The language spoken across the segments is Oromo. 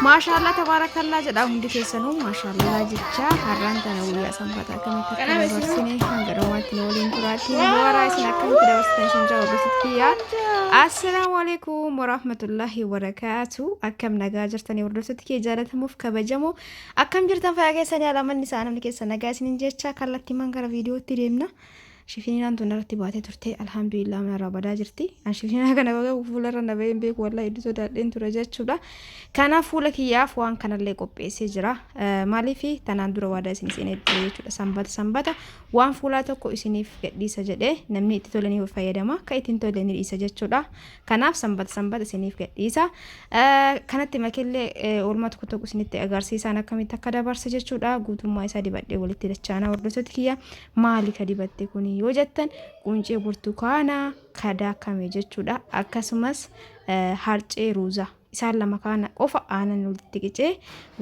maashaallah tabarakallah jedha hundi keessanuu maashaallah jecha har'aan tana guyyaa sanbataa akkamitti akka dabarsine hanga dhumaatti nu waliin turaatiin bu'aaraa isin akkamitti dabarsitan isin jaa hordoftoota assalaamu alaykum warahmatullahi wabarakaatu akkam nagaa jirtanii hordoftoota kee jaalatamuuf kabajamoo akkam jirtan fayyaa keessanii alamanni isaa namni keessa nagaa isinin jecha kallattii mangara viidiyootti deemna. Shifiniin tun irratti baatee turte alhamdulillah mana rabadaa jirti. An shifiniin kana baga fuula irra nabeen beeku wallahi iddoo sodaadheen ture jechuudha. Kanaaf fuula kiyyaaf waan kanallee qopheessee jira. Maaliif tanaan dura waadaa isin seenee jechuudha. Sanbata waan fuulaa tokko isiniif gadhiisa jedhee namni itti tolanii fayyadama ka ittiin tolanii dhiisa jechuudha. Kanaaf sanbata isiniif gadhiisa. Kanatti makellee oolmaa tokko isinitti agarsiisaan akkamitti akka dabarse jechuudha. Guutummaa isaa dibadhee walitti dachaana hordoftoota kiyya maali ka dibatte kuni yoo jettan quncee burtukaanaa kadaa kame jechuudha akkasumas harcee ruuzaa isaan lama kana qofa aanan walitti qicee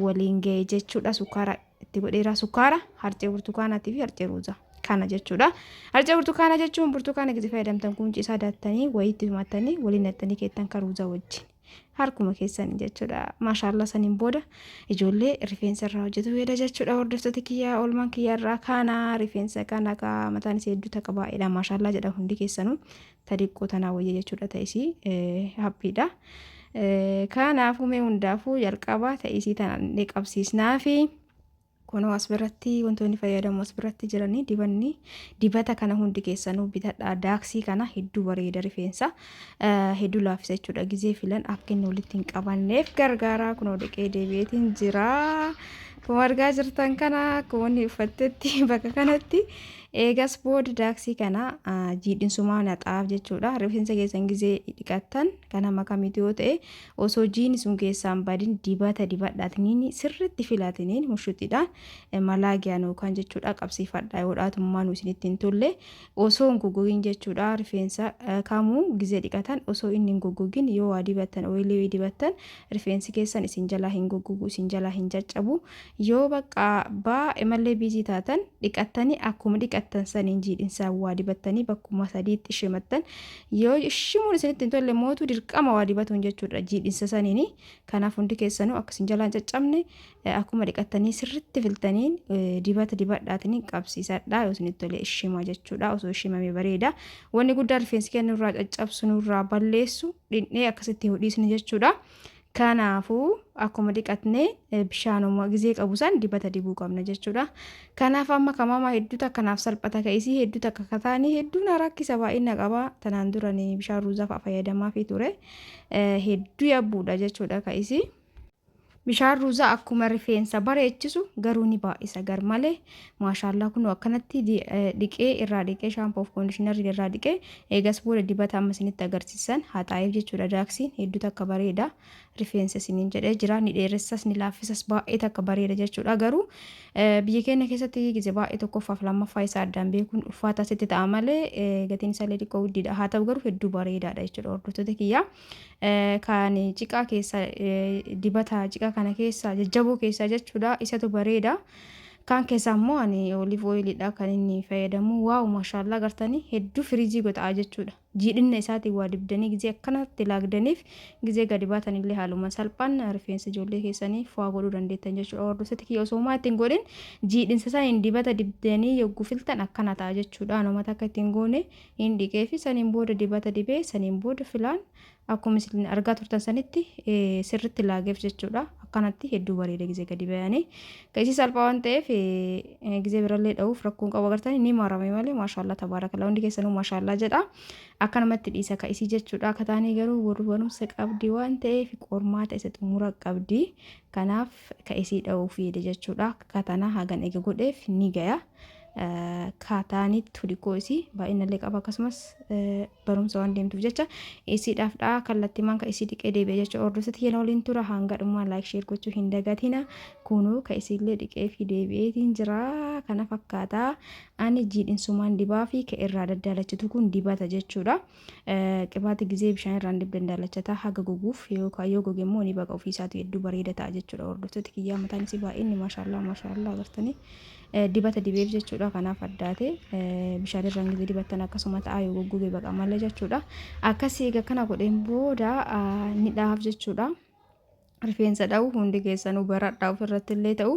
waliin ga'e jechuudha sukkaara itti godheera sukkaara harcee burtukaanaatii fi harcee ruuzaa kana jechuudha harcee burtukaanaa jechuun burtukaana gizi fayyadamtan quncee isaa daattanii wayitti himatanii waliin nattanii keettan ka ruuzaa wajjin harkuma keessan jechuudha maashaallah saniin booda ijoollee rifeensa irraa hojjetu weeda jechuudha hordoftoota kiyyaa oolmaan kiyyaa irraa kana rifeensa kana ka mataan isee hedduu takka baay'eedha maashaallah jedha hundi keessanuu tadiqqoo tanaa wayya jechuudha ta'isii haphiidha kanaafuu mee hundaafuu jalqaba ta'isii tanaan qabsiisnaa fi kuno asbiratti wantoonni fayyadamu asbiratti jiranii dibata kana hundi keessanuu bitadha daaksii kana hedduu bareeda rifeensa hedduu laaffisa jechuudha gizee filan akka inni walitti hin qabanneef gargaaraa kunoo dhiqee deebi'eetiin jira kuma argaa jirtan kana akkuma inni uffattetti bakka kanatti eegas booda daaksii kana jiidhinsumaa naxaaf jechuudha rifeensa keessan gizee dhiqattan kana makamitti yoo ta'e osoo jiini sun keessaan badin dibata dibadhaatiniin sirritti filatiniin mushuxidhaan malaagiyan yookaan jechuudha qabsiifadha yoo dhaatummaa nu isinitti hin tolle osoo hin goggogin jechuudha rifeensa kamuu gizee dhiqatan osoo inni hin goggogin yoo waa dibattan ooyilee dibattan rifeensi keessan isin jalaa hin goggogu isin jalaa hin caccabu yoo bakka baay'ee mallee biizii taatan dhiqattanii akkuma dhiqatan saniin jiidhinsaa waa dibattanii bakkuma sadiitti shimattan yoo shimuun isinitti hin tolle mootu dirqama waa dibatuun jechuudha jiidhinsa saniini kanaaf hundi keessanuu akkasiin jalaan caccabne akkuma dhiqattanii sirritti filtaniin dibata dibadhaatanii qabsiisadha yoo isinitti tolle shima jechuudha osoo shimame bareeda wanni guddaa rifeensi keenya irraa caccabsu nurraa balleessu dhinnee akkasitti hodhiisni jechuudha kanaafuu akkuma dhiqatne bishaanuma gizee qabu san dibata dibuu qabna jechuudha kanaaf amma kamama hedduu takkanaaf salphata ka'isii hedduu takka kataanii hedduun rakkisa baay'ina qaba tanaan duranii bishaan ruuzaa fayyadamaa fi ture hedduu yabbuudha jechuudha ka'isii bishaan ruuzaa akkuma rifeensa bareechisu garuu ni baay'isa gar malee maashaallah kun akkanatti dhiqee irraa dhiqee shaampoo fi koondishinarii irraa dhiqee eegas booda dibata amma isinitti agarsiisan haa taa'eef jechuudha daaksiin hedduu takka bareeda rifeensa isiniin jedhee jira ni dheeressas ni laaffisas baay'ee takka bareeda jechuudha garuu biyya keenya keessatti gizee baay'ee tokkoffaaf lammaffaa isaa addaan beekuun ulfaata sitti ta'a malee gatiin isaa illee xiqqoo guddiidha haa ta'u garuu hedduu bareedaadha jechuudha hordoftoota kiyyaa kan ciqaa keessa dibata ciqaa kana keessa jajjaboo keessa jechuudha isatu bareeda kan keessa immoo ani olive oilidha kan inni fayyadamu waaw maashaallah gartanii hedduu firiijii godhaa jechuudha jiidhinna isaatiin waa dibdanii gizee akkanatti laagdaniif gizee gadi baatan illee haaluma salphaan rifeensa ijoollee keessanii faa godhuu dandeettan jechuudha hordoftoota kiyya osoo maa ittiin godhin jiidhinsa isaan dibata dibdanii yogguu filtan akkana ta'a jechuudha anumata akka ittiin goone hin dhiqee fi saniin booda dibata dibee saniin booda filaan akkuma isin argaa turtan sanitti sirritti laageef jechuudha akkanatti hedduu bareeda gizee gadi bayanii ka'isii salphaa waan ta'eef gizee birallee dha'uuf rakkoon qabu agartanii ni marame malee maashaallah tabaarakallaa hundi keessanuu maashaallah jedha akkanumatti dhiisa ka'isii jechuudha akka taanii garuu barumsa qabdi waan ta'eef qormaata isa xumura qabdi kanaaf ka'isii dha'uuf yeede jechuudha katanaa hagan ega godheef ni gaya kaataanitti hudikoo isii baay'inallee qaba akkasumas barumsa waan deemtuuf jecha isiidhaafdha kallattiimaan ka isii dhiqee deebi'e jecha hordoftoota keenya waliin tura hanga dhumaa laayik sheer gochuu hin dagatina kunuu ka isiillee dhiqee fi deebi'eetiin jira kana fakkaataa ani jiidhinsumaan dibaa fi ka irraa daddaalachitu kun dibata jechuudha qibaati gizee bishaan irraan dibdan daalachataa haga goguuf yookaan yoo goge immoo ni baqa ofiisaatu hedduu bareeda ta'a jechuudha hordoftoota kiyyaa mataan isii baay'inni maashaallah agartanii dibata dibeef jechuudha kanaaf addaate bishaan irraan gizee dibattan akkasuma ta'a yoo goggogee baqa malee jechuudha akkasii eega kana godheen booda ni dhaaf jechuudha rifeensa dha'u hundi keessanuu baradhaa ofirratti illee ta'u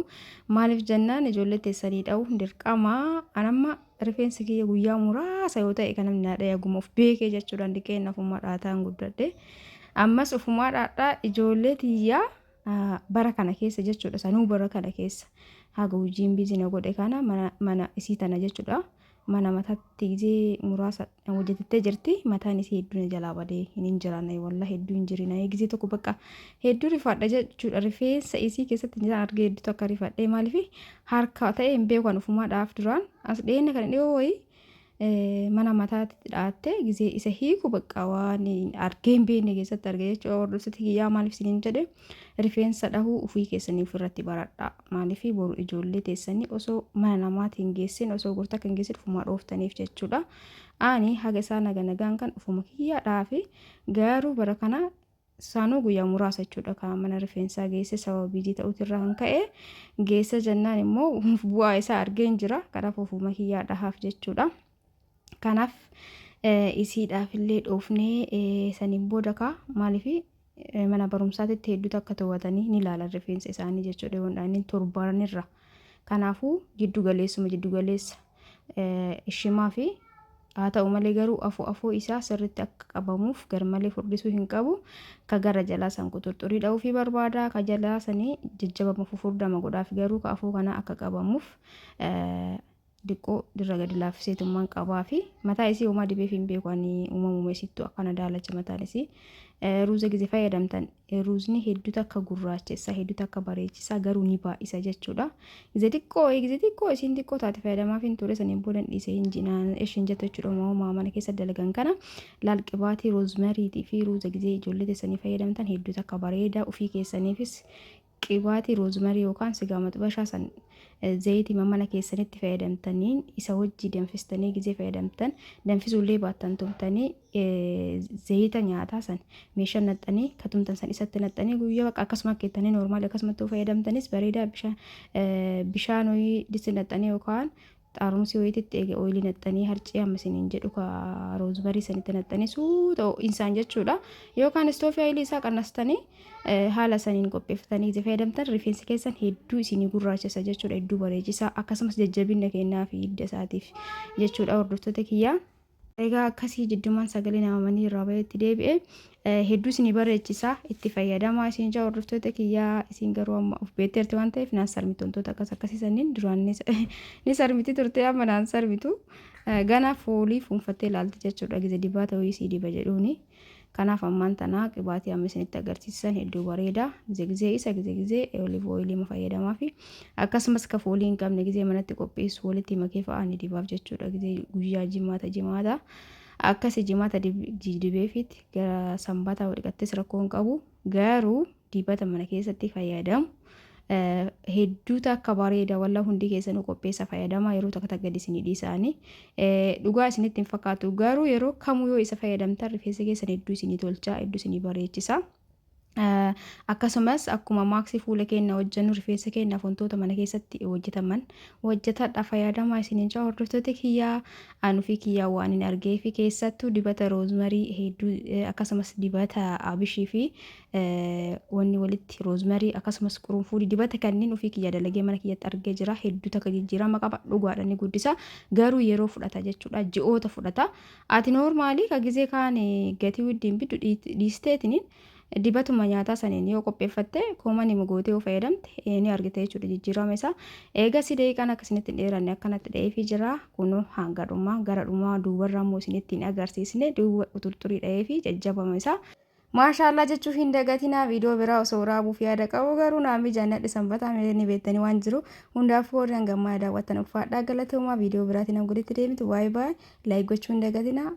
maaliif jennaan ijoollee teessanii dha'u dirqama. Anamma rifeensi kiyya guyyaa muraasa yoo ta'e kan namni dhaadhee agumuuf beekee jechuudhaan dhiqeen ofumaa dhaataan guddadhe ammas ofumaa dhaadhaa ijoollee tiyyaa bara kana keessa jechuudha sanuu bara kana keessa haga hojiin biizina godhe kana mana isii tana jechuudha. Mana mataatti gisee muraasa hojjetattee jirti mataan isii hedduun jalaa badee hin jiraanne walla hedduu hin jirina gisee tokko bakka hedduu rifaadha jechuudha. Rifeensa isii keessatti jiraan argee hedduu akka rifadhee maaliif harka ta'e hin beeku kan ofumaa dhaaf duraan as dheenne kan dhiyoo wayii mana mataatti dhaatte gisee isa hiiku bakka waan argee hin beekne keessatti argee jechuudha. Hordoftoota kiyyaa maaliif isiniin jedhe rifeensa dhahuu ofii keessanii ofirratti baradhaa maaliif boru ijoollee teessanii osoo mana namaatiin geessin osoo gurta kan geessin ofumaa dhooftaniif jechuudha. Ani haga isaa nagaan kan ofuma kiyyaa dhaafi garuu bara kana saanuu guyyaa muraasa jechuudha kan mana rifeensaa geesse sababii ta'uutirraa kan ka'e geesse jennaan immoo bu'aa isaa argeen jira kanaaf ofuma kiyyaa dhahaaf jechuudha. Kanaaf isiidhaaf illee dhoofnee saniin booda maaliif mana barumsaatitti hedduutu akka to'atanii ni ilaalan rifeensa isaanii jechuudha waan torbaanirra. Kanaafuu jiddu galeessa ishimaa fi haa ta'u malee garuu afoo isaa sirriitti akka qabamuuf garmalee furdisuu hin qabu. Ka gara jalaa san quxurxurii dha'uu fi barbaada. Ka jalaa sanii jajjabama fufurdama godhaaf garuu ka afoo kana akka qabamuuf diqqoo dirra gadi laaffiseetummaan qabaa fi mataa isii uumaa dibeef hin beeku ani uumamuma isittu akkana daalacha mataan isii. Ruuza gisee fayyadamtan ruuzni hedduutu akka gurraachessa hedduutu akka bareechisa garuu ni baay'isa jechuudha. Gisee xiqqoo isiin xiqqoo taate fayyadamaaf hin ture saniin boodan dhiisee hin jinaan ishiin jettu jechuudha. Uumamaa mana keessa dalagan kana laalqibaatii roozmariitii fi ruuza gisee ijoollee teessanii fayyadamtan hedduutu akka bareeda ofii keessaniifis qibaatii roozmarii yookaan sigaa maxibashaa san zayitii mana keessanitti fayyadamtaniin isa wajjii danfistanii gisee fayyadamtan danfisuullee baattan tumtanii zayita nyaataa san meeshaa naxxanii katumtan san isatti naxxanii guyyaa bakka akkasuma keettanii normaali akkasumatti fayyadamtanis bareeda bishaan wayii disi naxxanii yookaan xaarumsi wayiitti eege ooyilii naxxanii harcee hammasiniin jedhu ka roozmarii sanitti naxxanii suuta insaan jechuudha. Yookaan istoofii ooyilii isaa qannastanii haala saniin qopheeffatanii gisee fayyadamtan rifeensi keessan hedduu isinii gurraachessa jechuudha. Hedduu bareechisa akkasumas jajjabina kennaa fi hidda isaatiif jechuudha. Hordoftoota kiyyaa egaa akkasii jiddumaan sagalee namamanii irraa baheetti deebi'e hedduu isinii bareechisa itti fayyadamaa isin jaa. Hordoftoota kiyyaa isin garuu amma of beekteerti waan ta'eef naan sarmitu wantoota akkasii sanniin duraan ni sarmiti turte amma naan sarmitu gana foolii fuunfattee ilaalti jechuudha. Gisee dibaata wayii sii diba jedhuuni. Kanaaf ammaan tanaa qibaatii amma isinitti agarsiisan hedduu bareeda. Gisee olive oilii fayyadamaa fi akkasumas ka foolii hin qabne gisee manatti qopheessu walitti makee fa'aa ni dibaaf jechuudha. Gisee guyyaa jimaata akkasii jimaata dibeefitti gara sanbataa waliigattis rakkoo hin qabu garuu dibata mana keessatti fayyadamu hedduutu akka bareeda walla hundi keessanuu qopheessa fayyadamaa yeroo takka gadi isinii dhiisanii dhugaa isinitti hin fakkaatu garuu yeroo kamuu yoo isa fayyadamtan rifeensa keessan hedduu isinii tolcha hedduu isinii bareechisa. Akkasumas akkuma maaksii fuula keenya hojjennu rifeensa keenyaaf wantoota mana keessatti hojjetaman hojjetadha fayyadamaa isiniin jaa. Hordoftoota kiyyaa anuu fi kiyyaa waan hin argee fi keessattuu dibata roozmarii hedduu akkasumas dibata abishii fi wanni walitti roozmarii akkasumas qurunfuudii dibata kanneen ofii kiyyaa dalagee mana kiyyatti argee jira. Hedduu takka jijjiirama qaba dhugaadhaan ni guddisa garuu yeroo fudhata jechuudha. Ji'oota fudhata. Ati noormaalii ka gisee kaan gatii widdiin biddu dhiisteetiniin dibatuma nyaataa saniin yoo qopheeffatte koomanii mugootee yoo fayyadamte ni argite jechuudha jijjiirama isaa. Eega si daqiiqaan akkasinitti dheeranne akkanatti dha'eefii jira kunoo hanga dhumaa gara dhumaa duubarraa immoo isinitti hin agarsiisne duuba quxurxurii dha'eefii jajjabama isaa. Maashaallah jechuuf hin dagatinaa viidiyoo biraa osoo raabuuf yaada qabu garuu naamni jannadhi sanbataa ni beektanii waan jiru hundaafuu warreen gammaa daawwattan uffaadhaa galatoomaa viidiyoo biraatiin hanga walitti deebitu baay'ee laayik gochuu hin dagatinaa.